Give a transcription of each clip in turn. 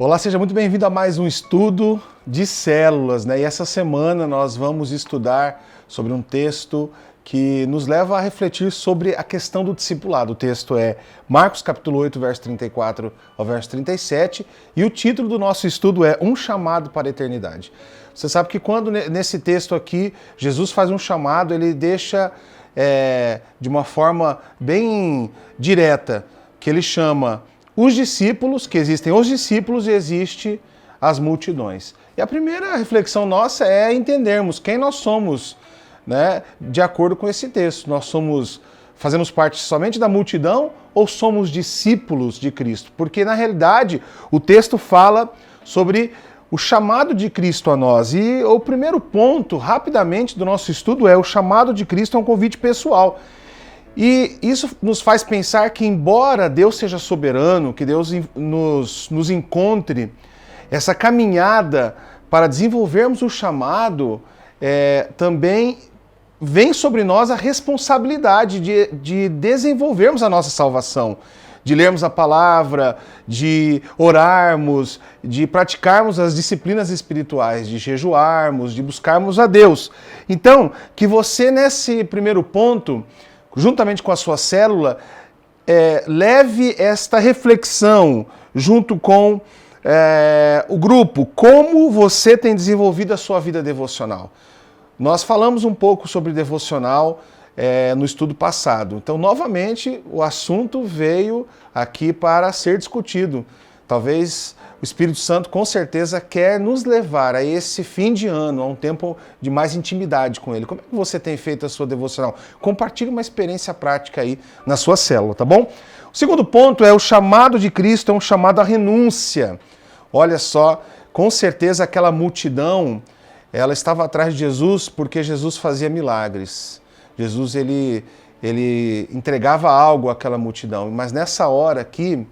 Olá, seja muito bem-vindo a mais um estudo de células, né? E essa semana nós vamos estudar sobre um texto que nos leva a refletir sobre a questão do discipulado. O texto é Marcos capítulo 8, verso 34 ao verso 37, e o título do nosso estudo é Um Chamado para a Eternidade. Você sabe que quando nesse texto aqui Jesus faz um chamado, ele deixa de uma forma bem direta, que ele chama os discípulos, que existem os discípulos e existe as multidões. E a primeira reflexão nossa é entendermos quem nós somos, né, de acordo com esse texto. Fazemos parte somente da multidão ou somos discípulos de Cristo? Porque na realidade o texto fala sobre o chamado de Cristo a nós. E o primeiro ponto, rapidamente, do nosso estudo é o chamado de Cristo é um convite pessoal. E isso nos faz pensar que, embora Deus seja soberano, que Deus nos encontre, essa caminhada para desenvolvermos o chamado, também vem sobre nós a responsabilidade de desenvolvermos a nossa salvação, de lermos a palavra, de orarmos, de praticarmos as disciplinas espirituais, de jejuarmos, de buscarmos a Deus. Então, que você, nesse primeiro ponto, juntamente com a sua célula, leve esta reflexão junto com o grupo, como você tem desenvolvido a sua vida devocional. Nós falamos um pouco sobre devocional no estudo passado. Então, novamente, o assunto veio aqui para ser discutido. Talvez o Espírito Santo, com certeza, quer nos levar a esse fim de ano, a um tempo de mais intimidade com Ele. Como é que você tem feito a sua devocional? Compartilhe uma experiência prática aí na sua célula, tá bom? O segundo ponto é o chamado de Cristo, é um chamado à renúncia. Olha só, com certeza aquela multidão, ela estava atrás de Jesus porque Jesus fazia milagres. Jesus, ele entregava algo àquela multidão. Mas nessa hora aqui,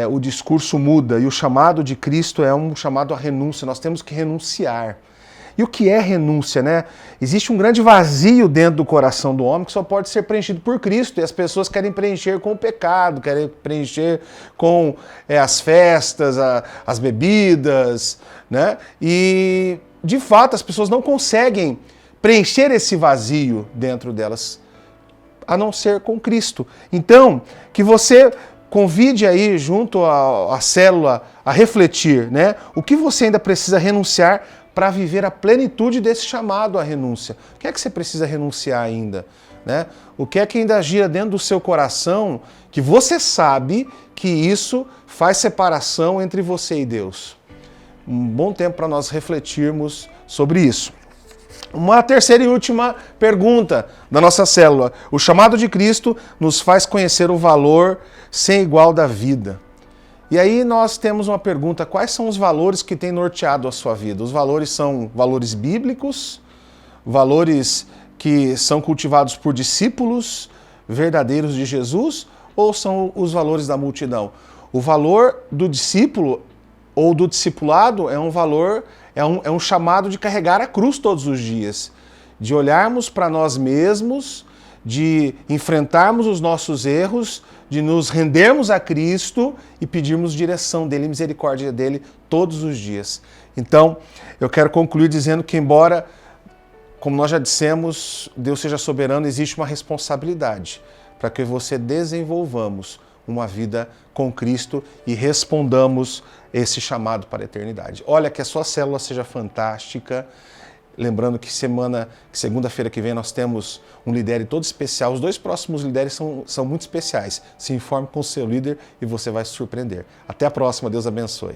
o discurso muda e o chamado de Cristo é um chamado à renúncia. Nós temos que renunciar. E o que é renúncia, né? Existe um grande vazio dentro do coração do homem que só pode ser preenchido por Cristo. E as pessoas querem preencher com o pecado, querem preencher com as festas, as bebidas, né? E, de fato, as pessoas não conseguem preencher esse vazio dentro delas, a não ser com Cristo. Então, que você convide aí junto à célula a refletir, né? O que você ainda precisa renunciar para viver a plenitude desse chamado à renúncia? O que é que você precisa renunciar ainda, né? O que é que ainda gira dentro do seu coração que você sabe que isso faz separação entre você e Deus? Um bom tempo para nós refletirmos sobre isso. Uma terceira e última pergunta da nossa célula. O chamado de Cristo nos faz conhecer o valor sem igual da vida. E aí nós temos uma pergunta: quais são os valores que têm norteado a sua vida? Os valores são valores bíblicos, valores que são cultivados por discípulos verdadeiros de Jesus, ou são os valores da multidão? O valor do discípulo ou do discipulado é um valor, é um chamado de carregar a cruz todos os dias, de olharmos para nós mesmos, de enfrentarmos os nossos erros, de nos rendermos a Cristo e pedirmos direção dele, misericórdia dele todos os dias. Então, eu quero concluir dizendo que, embora, como nós já dissemos, Deus seja soberano, existe uma responsabilidade para que você desenvolvamos uma vida com Cristo e respondamos esse chamado para a eternidade. Olha, que a sua célula seja fantástica. Lembrando que segunda-feira que vem nós temos um lidere todo especial. Os 2 próximos lideres são muito especiais. Se informe com o seu líder e você vai se surpreender. Até a próxima. Deus abençoe.